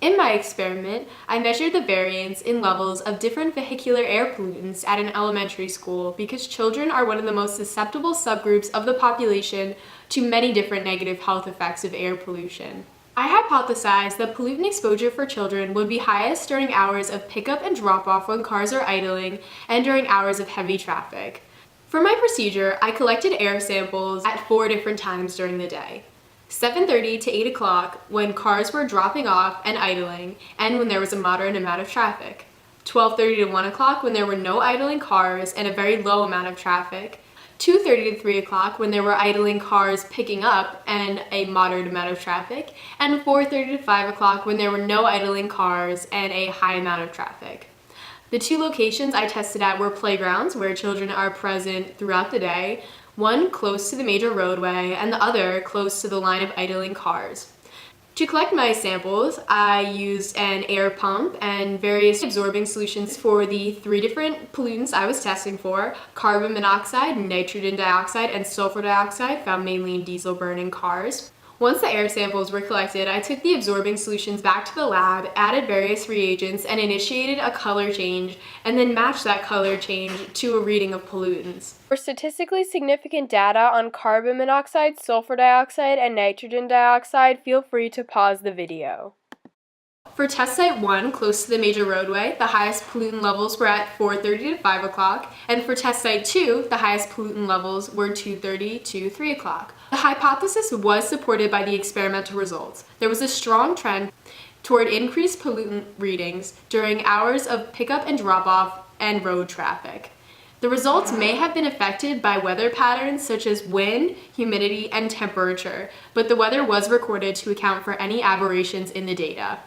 In my experiment, I measured the variance in levels of different vehicular air pollutants at an elementary school because children are one of the most susceptible subgroups of the population to many different negative health effects of air pollution. I hypothesized that pollutant exposure for children would be highest during hours of pickup and drop-off when cars are idling and during hours of heavy traffic. For my procedure, I collected air samples at 4 different times during the day. 7:30 to 8 o'clock when cars were dropping off and idling and when there was a moderate amount of traffic. 12:30 to 1 o'clock when there were no idling cars and a very low amount of traffic. 2:30 to 3 o'clock when there were idling cars picking up and a moderate amount of traffic, and 4:30 to 5 o'clock when there were no idling cars and a high amount of traffic. The 2 locations I tested at were playgrounds where children are present throughout the day, one close to the major roadway and the other close to the line of idling cars. To collect my samples, I used an air pump and various absorbing solutions for the 3 different pollutants I was testing for: carbon monoxide, nitrogen dioxide, and sulfur dioxide, found mainly in diesel burning cars. Once the air samples were collected, I took the absorbing solutions back to the lab, added various reagents, and initiated a color change, and then matched that color change to a reading of pollutants. For statistically significant data on carbon monoxide, sulfur dioxide, and nitrogen dioxide, feel free to pause the video. For test site 1, close to the major roadway, the highest pollutant levels were at 4:30 to 5 o'clock, and for test site 2, the highest pollutant levels were 2:30 to 3 o'clock. The hypothesis was supported by the experimental results. There was a strong trend toward increased pollutant readings during hours of pickup and drop-off and road traffic. The results may have been affected by weather patterns such as wind, humidity, and temperature, but the weather was recorded to account for any aberrations in the data.